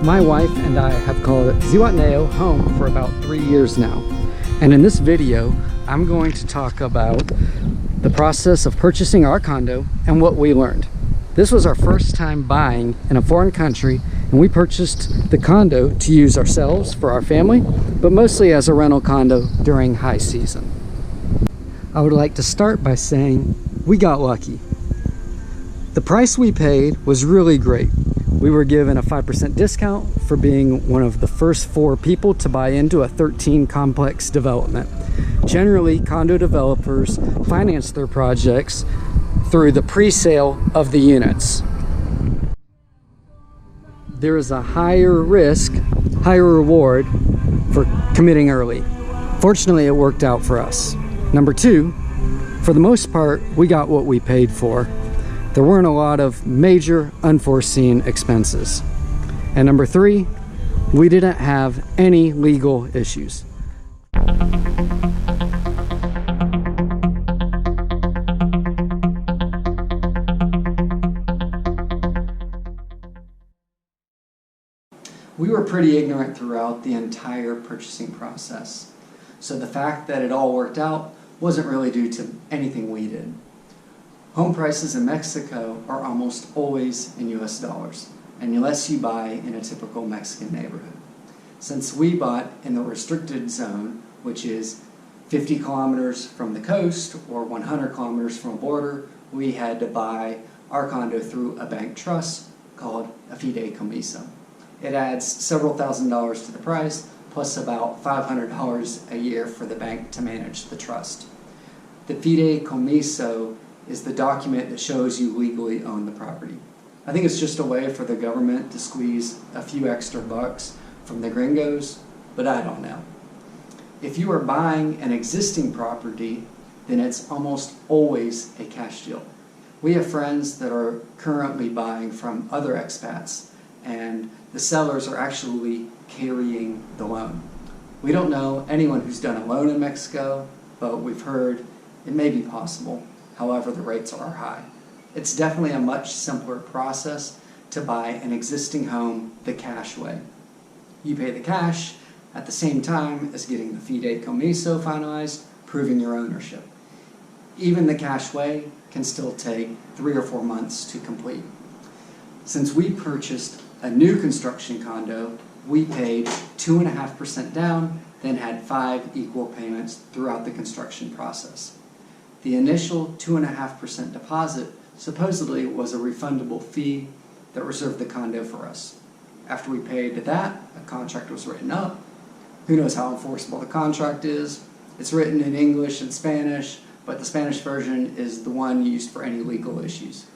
My wife and I have called Zihua home for about 3 years now. And in this video, I'm going to talk about the process of purchasing our condo and what we learned. This was our first time buying in a foreign country, and we purchased the condo to use ourselves for our family, but mostly as a rental condo during high season. I would like to start by saying we got lucky. The price we paid was really great. We were given a 5% discount for being one of the first 4 people to buy into a 13 complex development. Generally, condo developers finance their projects through the pre-sale of the units. There is a higher risk, higher reward for committing early. Fortunately, it worked out for us. Number 2, for the most part, we got what we paid for. There weren't a lot of major unforeseen expenses. And number 3, we didn't have any legal issues. We were pretty ignorant throughout the entire purchasing process. So the fact that it all worked out wasn't really due to anything we did. Home prices in Mexico are almost always in US dollars, unless you buy in a typical Mexican neighborhood. Since we bought in the restricted zone, which is 50 kilometers from the coast or 100 kilometers from a border, we had to buy our condo through a bank trust called a fideicomiso. It adds several $1,000s to the price, plus about $500 a year for the bank to manage the trust. The fideicomiso is the document that shows you legally own the property. I think it's just a way for the government to squeeze a few extra bucks from the gringos, but I don't know. If you are buying an existing property, then it's almost always a cash deal. We have friends that are currently buying from other expats, and the sellers are actually carrying the loan. We don't know anyone who's done a loan in Mexico, but we've heard it may be possible. However, the rates are high. It's definitely a much simpler process to buy an existing home the cash way. You pay the cash at the same time as getting the fideicomiso finalized, proving your ownership. Even the cash way can still take 3 or 4 months to complete. Since we purchased a new construction condo, we paid 2.5% down, then had 5 equal payments throughout the construction process. The initial 2.5% deposit supposedly was a refundable fee that reserved the condo for us. After we paid that, a contract was written up. Who knows how enforceable the contract is? It's written in English and Spanish, but the Spanish version is the one used for any legal issues.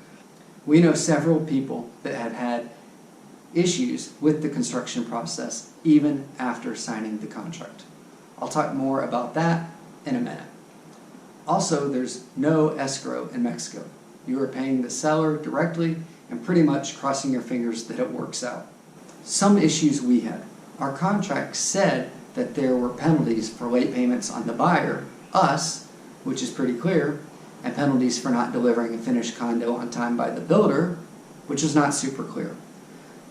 We know several people that have had issues with the construction process even after signing the contract. I'll talk more about that in a minute. Also, there's no escrow in Mexico. You are paying the seller directly and pretty much crossing your fingers that it works out. Some issues we had. Our contract said that there were penalties for late payments on the buyer, us, which is pretty clear, and penalties for not delivering a finished condo on time by the builder, which is not super clear.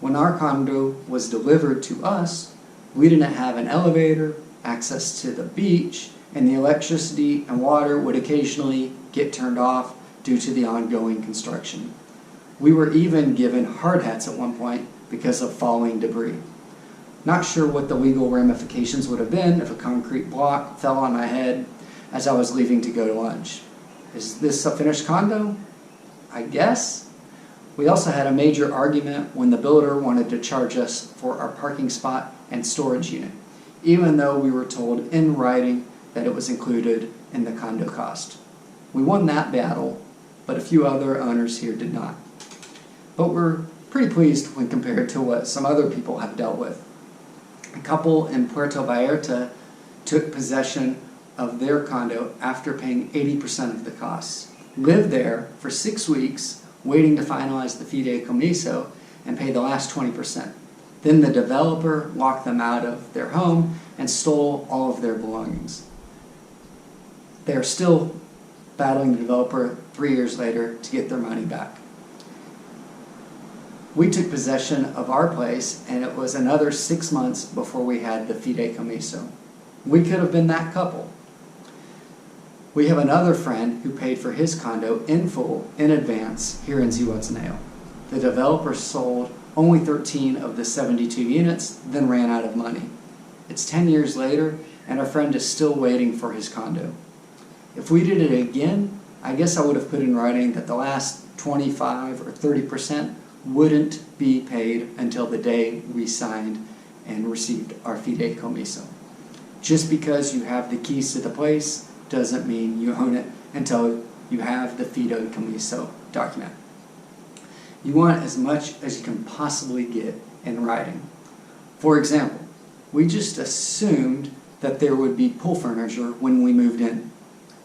When our condo was delivered to us, we didn't have an elevator, access to the beach, and the electricity and water would occasionally get turned off due to the ongoing construction. We were even given hard hats at one point because of falling debris. Not sure what the legal ramifications would have been if a concrete block fell on my head as I was leaving to go to lunch. Is this a finished condo? I guess. We also had a major argument when the builder wanted to charge us for our parking spot and storage unit, even though we were told in writing that it was included in the condo cost. We won that battle, but a few other owners here did not. But we're pretty pleased when compared to what some other people have dealt with. A couple in Puerto Vallarta took possession of their condo after paying 80% of the costs, lived there for 6 weeks, waiting to finalize the fideicomiso and pay the last 20%. Then the developer locked them out of their home and stole all of their belongings. They are still battling the developer 3 years later to get their money back. We took possession of our place, and it was another 6 months before we had the fideicomiso. We could have been that couple. We have another friend who paid for his condo in full in advance here in Zihua. The developer sold only 13 of the 72 units, then ran out of money. It's 10 years later, and our friend is still waiting for his condo. If we did it again, I guess I would have put in writing that the last 25 or 30% wouldn't be paid until the day we signed and received our fideicomiso. Just because you have the keys to the place doesn't mean you own it until you have the fideicomiso document. You want as much as you can possibly get in writing. For example, we just assumed that there would be pool furniture when we moved in.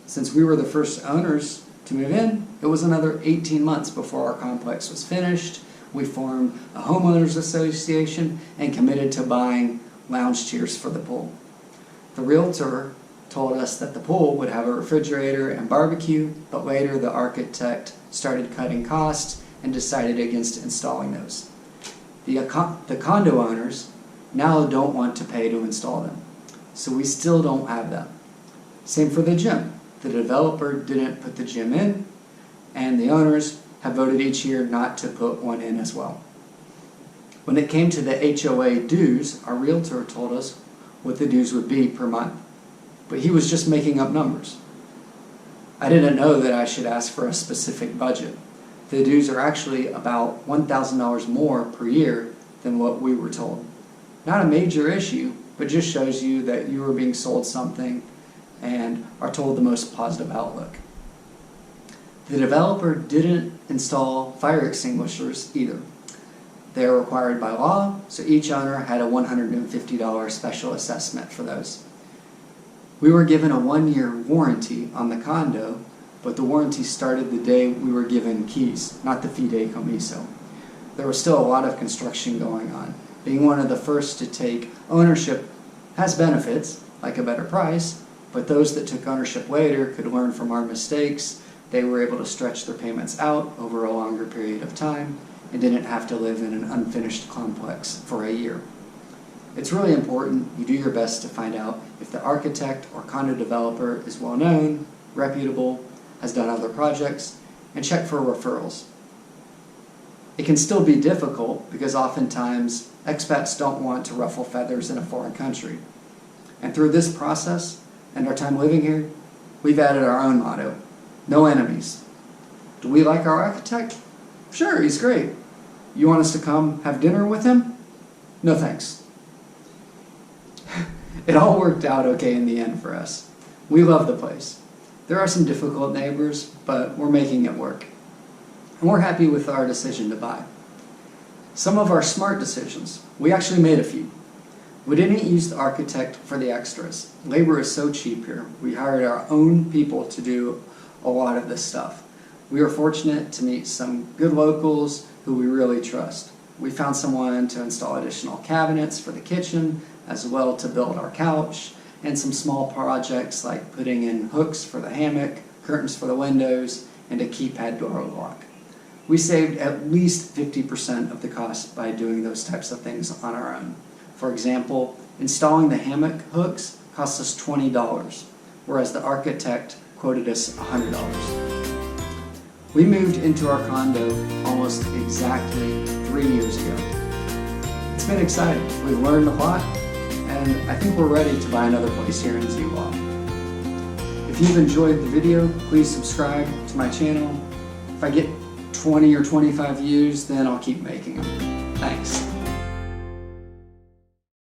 Since we were the first owners to move in, it was another 18 months before our complex was finished. We formed a homeowners association and committed to buying lounge chairs for the pool. The realtor told us that the pool would have a refrigerator and barbecue, but later the architect started cutting costs and decided against installing those. The condo owners now don't want to pay to install them, so we still don't have them. Same for the gym. The developer didn't put the gym in, and the owners have voted each year not to put one in as well. When it came to the HOA dues, our realtor told us what the dues would be per month, but he was just making up numbers. I didn't know that I should ask for a specific budget. The dues are actually about $1,000 more per year than what we were told. Not a major issue, but just shows you that you are being sold something and are told the most positive outlook. The developer didn't install fire extinguishers either. They are required by law, so each owner had a $150 special assessment for those. We were given a 1-year warranty on the condo, but the warranty started the day we were given keys, not the fideicomiso. There was still a lot of construction going on. Being one of the first to take ownership has benefits, like a better price, but those that took ownership later could learn from our mistakes. They were able to stretch their payments out over a longer period of time and didn't have to live in an unfinished complex for a year. It's really important you do your best to find out if the architect or condo developer is well known, reputable, has done other projects, and check for referrals. It can still be difficult because oftentimes expats don't want to ruffle feathers in a foreign country. And through this process and our time living here, we've added our own motto: no enemies. Do we like our architect? Sure, he's great. You want us to come have dinner with him? No thanks. It all worked out okay in the end for us. We love the place. There are some difficult neighbors, but we're making it work. And we're happy with our decision to buy. Some of our smart decisions, we actually made a few. We didn't use the architect for the extras. Labor is so cheap here. We hired our own people to do a lot of this stuff. We were fortunate to meet some good locals who we really trust. We found someone to install additional cabinets for the kitchen, as well to build our couch, and some small projects like putting in hooks for the hammock, curtains for the windows, and a keypad door lock. We saved at least 50% of the cost by doing those types of things on our own. For example, installing the hammock hooks cost us $20, whereas the architect quoted us $100. We moved into our condo almost exactly 3 years ago. It's been exciting. We've learned a lot, and I think we're ready to buy another place here in Zihua. If you've enjoyed the video, please subscribe to my channel. If I get 20 or 25 views, then I'll keep making them. Thanks.